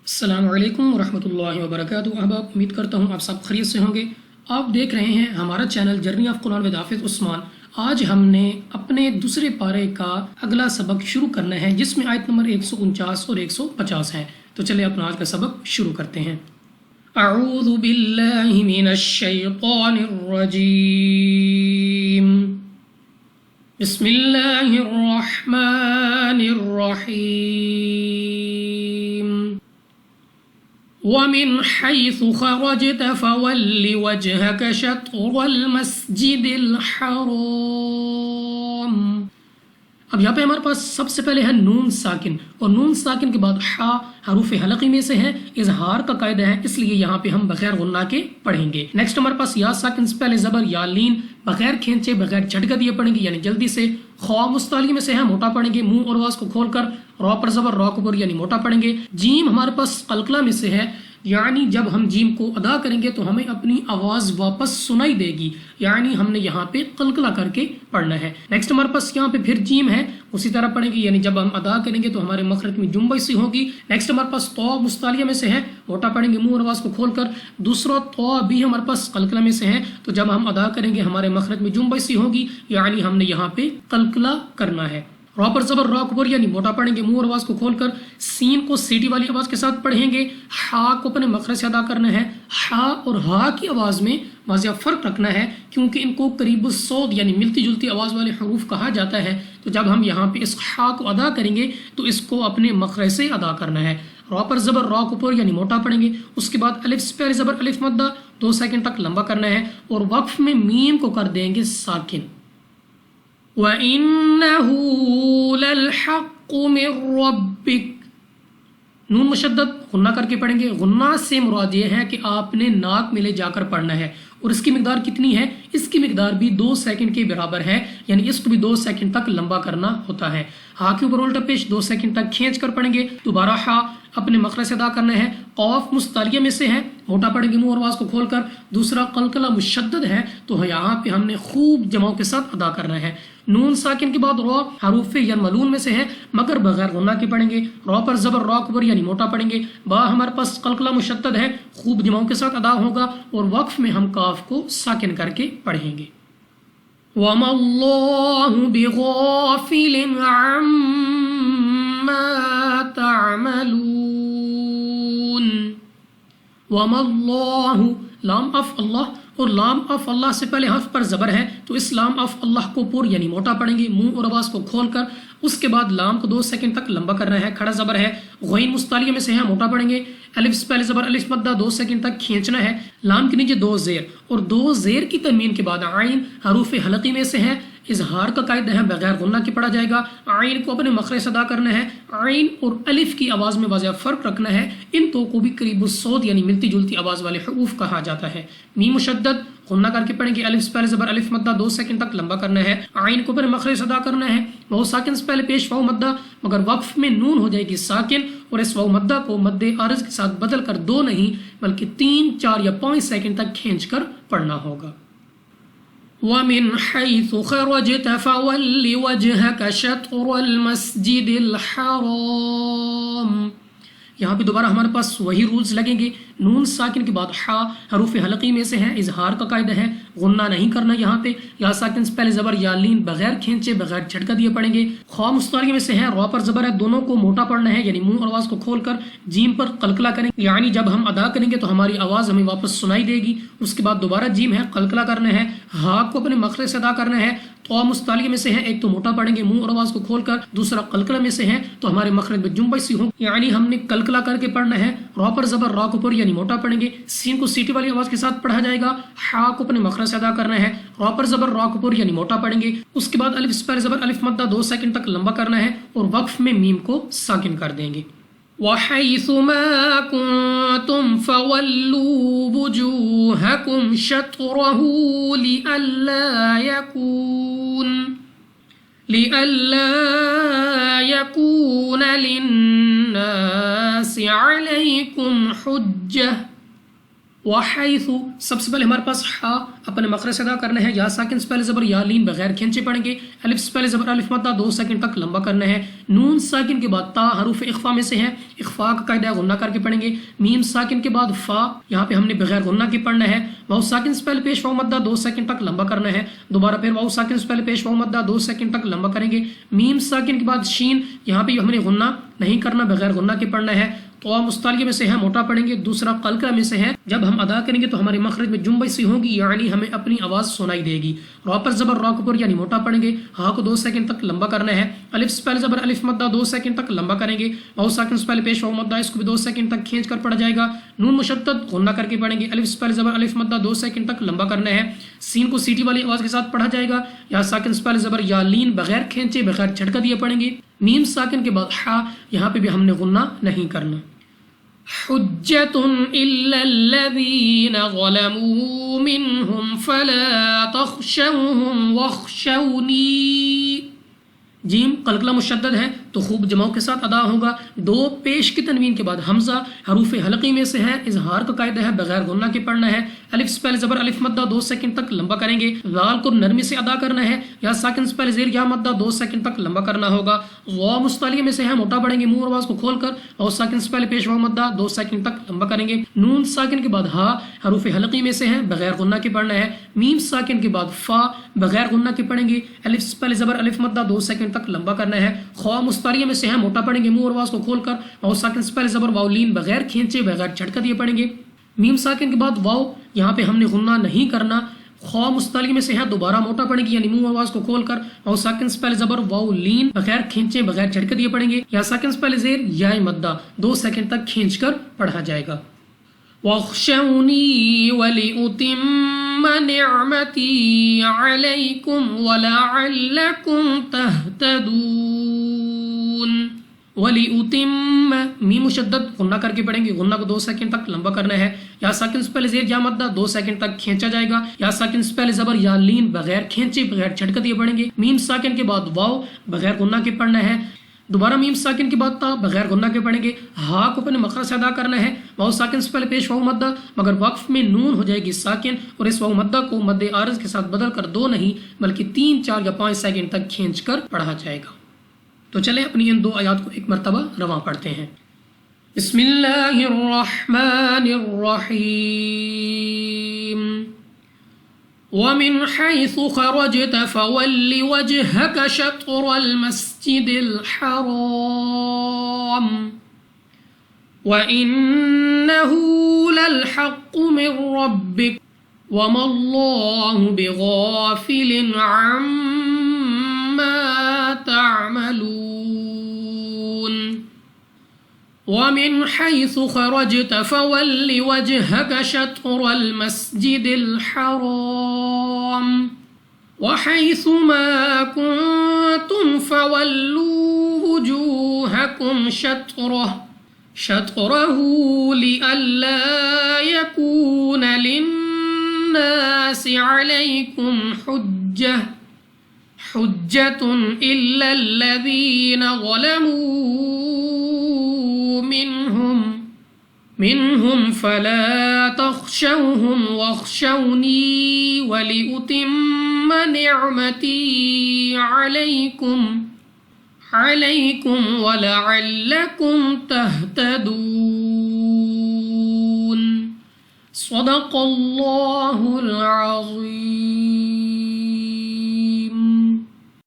السلام علیکم ورحمۃ اللہ وبرکاتہ۔ احباب، امید کرتا ہوں آپ سب خیریت سے ہوں گے۔ آپ دیکھ رہے ہیں ہمارا channel journey of Quran with حافظ عثمان۔ آج ہم نے اپنے دوسرے پارے کا اگلا سبق شروع کرنا ہے، جس میں آیت نمبر 149 اور 150 ہے۔ تو چلے اپنا آج کا سبق شروع کرتے ہیں۔ اعوذ باللہ من الشیطان الرجیم، بسم اللہ الرحمن الرحیم۔ وَمِنْ حَيْثُ خَرَجْتَ فَوَلِّ وَجْهَكَ شَطْرَ الْمَسْجِدِ الْحَرَامِ۔ اب یہاں پہ ہمارے پاس سب سے پہلے ہے نون ساکن، اور نون ساکن کے بعد حا حروف حلقی میں سے ہے، اظہار کا قاعدہ ہے، اس لیے یہاں پہ ہم بغیر غنہ کے پڑھیں گے۔ نیکسٹ ہمارے پاس یا ساکن سے پہلے زبر یا لین، بغیر کھینچے بغیر جھٹکا دیے پڑھیں گے، یعنی جلدی سے۔ خوا مستعلی میں سے ہے، موٹا پڑھیں گے، منہ اور آواز کو کھول کر۔ را پر زبر، را کو پر یعنی موٹا پڑھیں گے۔ جیم ہمارے پاس قلقلہ میں سے ہے، یعنی جب ہم جیم کو ادا کریں گے تو ہمیں اپنی آواز واپس سنائی دے گی، یعنی ہم نے یہاں پہ قلقلہ کر کے پڑھنا ہے۔ نیکسٹ ہمارے پاس یہاں پہ پھر جیم ہے، اسی طرح پڑھیں گے، یعنی جب ہم ادا کریں گے تو ہمارے مخرج میں جنبش سی ہوگی۔ نیکسٹ ہمارے پاس تو مستعلیہ میں سے ہے، موٹا پڑھیں گے، منہ اور آواز کو کھول کر۔ دوسرا تو بھی ہمارے پاس قلقلہ میں سے ہے، تو جب ہم ادا کریں گے ہمارے مخرج میں جنبش سی ہوگی، یعنی ہم نے یہاں پہ قلقلہ کرنا ہے۔ را پر زبر، را کو پر یعنی موٹا پڑھیں گے، منہ اور آواز کو کھول کر۔ سین کو سیٹی والی آواز کے ساتھ پڑھیں گے۔ ہا کو اپنے مخرج سے ادا کرنا ہے۔ ہا اور ہا کی آواز میں واضح فرق رکھنا ہے، کیونکہ ان کو قریب الصوت یعنی ملتی جلتی آواز والے حروف کہا جاتا ہے۔ تو جب ہم یہاں پہ اس ہا کو ادا کریں گے تو اس کو اپنے مخرج سے ادا کرنا ہے۔ را پر زبر، را کو پر یعنی موٹا پڑھیں گے، اس کے بعد الف سے پہلے زبر الف مدہ 2 سیکنڈ تک لمبا کرنا ہے، اور وقف میں میم کو کر دیں گے ساکن۔ وَإِنَّهُ لَلْحَقُّ مِنْ رَبِّكَ، نون مشدد غنہ کر کے پڑھیں گے۔ غنہ سے مراد یہ ہے کہ آپ نے ناک میں لے جا کر پڑھنا ہے، اور اس کی مقدار کتنی ہے؟ اس کی مقدار بھی 2 سیکنڈ کے برابر ہے، یعنی اس کو بھی 2 سیکنڈ تک لمبا کرنا ہوتا ہے۔ ہا کے اوپر الٹا پیش 2 سیکنڈ تک کھینچ کر پڑھیں گے۔ دوبارہ ہا اپنے مخرج سے ادا کرنا ہے۔ قاف مستعلیہ میں سے ہے، موٹا پڑھیں گے، منہ اور آواز کو کھول کر۔ دوسرا قلقلہ مشدد ہے، تو یہاں پہ ہم نے خوب جماؤں کے ساتھ ادا کرنا ہے۔ نون ساکن کے بعد را حروف ینملون میں سے ہے، مگر بغیر غنہ کے پڑھیں گے۔ را پر زبر، را کو پر یعنی موٹا پڑھیں گے۔ با ہمارے پاس قلقلہ مشدد ہے، خوب جماؤں کے ساتھ ادا ہوگا، اور وقف میں ہم کاف کو ساکن کر کے پڑھیں گے۔ وَمَا اللَّهُ بِغَافِلٍ عَمَّا تَعْمَلُونَ۔ وَمَا اللَّهُ، لام اف اللہ، اور لام اف اللہ سے پہلے حرف پر زبر ہے، تو اس لام اف اللہ کو پر یعنی موٹا پڑھیں گے، منہ اور آواز کو کھول کر۔ اس کے بعد لام کو 2 سیکنڈ تک لمبا کرنا ہے، کھڑا زبر ہے۔ غین مستعلیہ میں سے ہے، موٹا پڑھیں گے۔ الف سے پہلے زبر الف مدہ 2 سیکنڈ تک کھینچنا ہے۔ لام کے نیچے 2 زیر، اور 2 زیر کی تنوین کے بعد عین حروف حلقی میں سے ہے، اظہار کا قاعدہ ہے، بغیر غنہ کے پڑھا جائے گا۔ عین کو اپنے مخرج سے ادا کرنا ہے۔ عین اور الف کی آواز میں واضح فرق رکھنا ہے، ان دو کو بھی قریب الصوت یعنی ملتی جلتی آواز والے حروف کہا جاتا ہے۔ میم مشدد غنہ کر کے پڑھیں گے، الف سے پہلے زبر الف مدہ 2 سیکنڈ تک لمبا کرنا ہے۔ عین کو اپنے مخرج سے ادا کرنا ہے۔ واو ساکن سے پہلے پیش واو مدہ، مگر وقف میں نون ہو جائے گی ساکن، اور اس واو مدہ کو مد عارض کے ساتھ بدل کر 2 نہیں بلکہ 3، 4 یا 5 سیکنڈ تک کھینچ کر پڑھنا ہوگا۔ وَمِنْ حَيْثُ خَرَجْتَ فَوَلِّ وَجْهَكَ شَطْرَ الْمَسْجِدِ الْحَرَامِ۔ یہاں پہ دوبارہ ہمارے پاس وہی رولز لگیں گے۔ نون ساکن کے بعد حا حروف حلقی میں سے ہے، اظہار کا قاعدہ ہے، غنہ نہیں کرنا یہاں پہ۔ یا ساکن سے پہلے زبر یا لین بغیر کھینچے بغیر جھٹکا دیے پڑھیں گے۔ خوا مستعلیہ میں سے ہے، را پر زبر ہے، دونوں کو موٹا پڑھنا ہے، یعنی منہ اور آواز کو کھول کر۔ جیم پر قلقلہ کریں، یعنی جب ہم ادا کریں گے تو ہماری آواز ہمیں واپس سنائی دے گی۔ اس کے بعد دوبارہ جیم ہے، قلقلہ کرنا ہے۔ ہا کو اپنے مخرج سے ادا کرنا ہے۔ تو مستعلیہ میں سے ہے، ایک تو موٹا پڑھیں گے منہ اور آواز کو کھول کر، دوسرا قلقلہ میں سے ہے تو ہمارے مخرج میں جنبش سی ہو، یعنی ہم نے قلقلہ کر کے پڑھنا ہے۔ را پر زبر، را کو پر یعنی موٹا پڑھیں گے۔ سین کو سیٹی والی آواز کے ساتھ پڑھا جائے گا۔ ہا کو اپنے مخرج سے ادا کرنا ہے۔ را پر زبر، را کو پر یعنی موٹا پڑھیں گے۔ اس کے بعد الف سے پہلے زبر الف مدہ 2 سیکنڈ تک لمبا کرنا ہے، اور وقف میں میم کو ساکن کر دیں گے۔ وَحَيْثُ مَا كُنْتُمْ فَوَلُّوا وُجُوهَكُمْ شَطْرَهُ لِئَلَّا يَكُونَ لِلنَّاسِ عَلَيْكُمْ حُجَّةٌ وحیث سب سے پہلے ہمارے پاس ہا اپنے مخرج سے ادا کرنا ہے، یا ساکن سے پہلے زبر یا لین بغیر کھینچے پڑھیں گے، الف سے پہلے زبر الف مدہ 2 سیکنڈ تک لمبا کرنا ہے، نون ساکن کے بعد تا حروف اخفا میں سے ہے، اخفا کا قاعدہ غنہ کر کے پڑھیں گے، میم ساکن کے بعد فا یہاں پہ ہم نے بغیر غنہ کے پڑھنا ہے، واو ساکن سے پہلے پیش واو مدہ 2 سیکنڈ تک لمبا کرنا ہے، دوبارہ پھر واو ساکن سے پہلے پیش واو مدہ 2 سیکنڈ تک لمبا کریں گے، میم ساکن کے بعد شین یہاں پہ ہم نے غنہ نہیں کرنا، بغیر غنہ کے پڑھنا ہے، تو مستعلیہ میں سے ہے موٹا پڑھیں گے، دوسرا قلقلہ میں سے ہے، جب ہم ادا کریں گے تو ہمارے مخرج میں جنبش سی ہوگی، یعنی ہمیں اپنی آواز سنائی دے گی، را پر زبر را کو پر یعنی موٹا پڑھیں گے، ہا کو 2 سیکنڈ تک لمبا کرنا ہے، الف سے پہلے زبر الف مدہ 2 سیکنڈ تک لمبا کریں گے، واو ساکن سے پہلے پیش واو مدہ اس کو بھی 2 سیکنڈ تک کھینچ کر پڑھا جائے گا، نون مشدد غنہ کر کے پڑھیں گے، الف سے پہلے زبر الف مدہ 2 سیکنڈ تک لمبا کرنا ہے، سین کو سیٹی والی آواز کے ساتھ پڑھا جائے گا، یا ساکن سے پہلے زبر یا لین بغیر کھینچے بغیر جھٹکا دیے پڑھیں گے، میم ساکن کے بعد ہا یہاں پہ بھی ہم نے غنہ نہیں کرنا۔ حجة إلا الذين ظلموا منهم فلا تخشوهم واخشوني، جیم قلقلہ مشدد ہے تو خوب جماؤ کے ساتھ ادا ہوگا، دو پیش کی تنوین کے بعد حمزہ حروف حلقی میں سے ہے، اظہار کا قاعدہ ہے بغیر غنہ کے پڑھنا ہے، الف سے پہلے زبر الف مدہ 2 سیکنڈ تک لمبا کریں گے، لال کو نرمی سے ادا کرنا ہے، یا ساکن سے پہلے زیر یا مدہ 2 سیکنڈ تک لمبا کرنا ہوگا، واو مستعلیہ میں سے ہے موٹا پڑھیں گے، منہ اور آواز کو کھول کر، اور ساکن سے پہلے پیش واو مدہ 2 سیکنڈ تک لمبا کریں گے، نون ساکن کے بعد ہا حروف حلقی میں سے ہے بغیر غنہ کے پڑھنا ہے، میم ساکن کے بعد فا بغیر غنہ کے پڑھیں گے، الف سے پہلے زبر الف مدہ 2 سیکنڈ تک لمبا کرنا ہے، خوا مستعلیہ میں سے ہے موٹا پڑھیں گے، منہ اور آواز کو کھول کر، واو ساکن سے پہلے زبر واو لین بغیر کھینچے بغیر جھٹکا دیے پڑھیں گے، میم ساکن کے بعد واو یہاں پہ ہم نے غنہ نہیں کرنا، خوا مستعلیہ میں سے ہے دوبارہ موٹا پڑھیں گے، یعنی منہ اور آواز کو کھول کر، واو ساکن سے پہلے زبر واو لین بغیر کھینچے بغیر جھٹکا دیے پڑھیں گے، یا ساکن سے پہلے زیر یا مدہ 2 سیکنڈ تک کھینچ کر پڑھا جائے گا۔ وَاخْشَوْنِي وَلِأُتِمَّ نِعْمَتِي عَلَيْكُمْ وَلَعَلَّكُمْ تَهْتَدُونَ، وَلِأُتِمَّ میم مشدد غنہ کر کے پڑھیں گے، غنہ کو 2 سیکنڈ تک لمبا کرنا ہے، یا ساکن سے پہلے زیر یا مدہ 2 سیکنڈ تک کھینچا جائے گا، یا ساکن سے پہلے زبر یا لین بغیر کھینچے بغیر جھٹکا دیے پڑھیں گے، میم ساکن کے بعد واو بغیر غنہ کے پڑھنا ہے، دوبارہ میم ساکن کے بعد تا بغیر غنہ کے پڑھیں گے، ہا کو اپنے مخرج سے ادا کرنا ہے، واو ساکن سے پہلے پیش واو مدہ، مگر وقف میں نون ہو جائے گی ساکن، اور اس واو مدہ کو مد عارض کے ساتھ بدل کر 2 نہیں بلکہ 3 4 یا 5 سیکنڈ تک کھینچ کر پڑھا جائے گا۔ تو چلیں اپنی ان 2 آیات کو ایک مرتبہ رواں پڑھتے ہیں۔ بسم اللہ الرحمن الرحیم، وَمِنْ حَيْثُ خَرَجْتَ فَوَلِّ وَجْهَكَ شَطْرَ الْمَسْجِدِ الْحَرَامِ وَإِنَّهُ لَلْحَقُّ مِنْ رَبِّكَ وَمَا اللَّهُ بِغَافِلٍ عَمَّا تَعْمَلُونَ۔ وَمِنْ حَيْثُ خَرَجْتَ فَوَلِّ وَجْهَكَ شَطْرَ الْمَسْجِدِ الْحَرَامِ وَحَيْثُ مَا كُنْتُمْ فَوَلُّوا وُجُوهَكُمْ شَطْرَهُ لِئَلَّا يَكُونَ لِلنَّاسِ عَلَيْكُمْ حُجَّةٌ إِلَّا الَّذِينَ ظَلَمُوا منهم فلا تخشوهم واخشوني ولأتم نعمتي عليكم ولعلكم تهتدون۔ صدق الله العظيم۔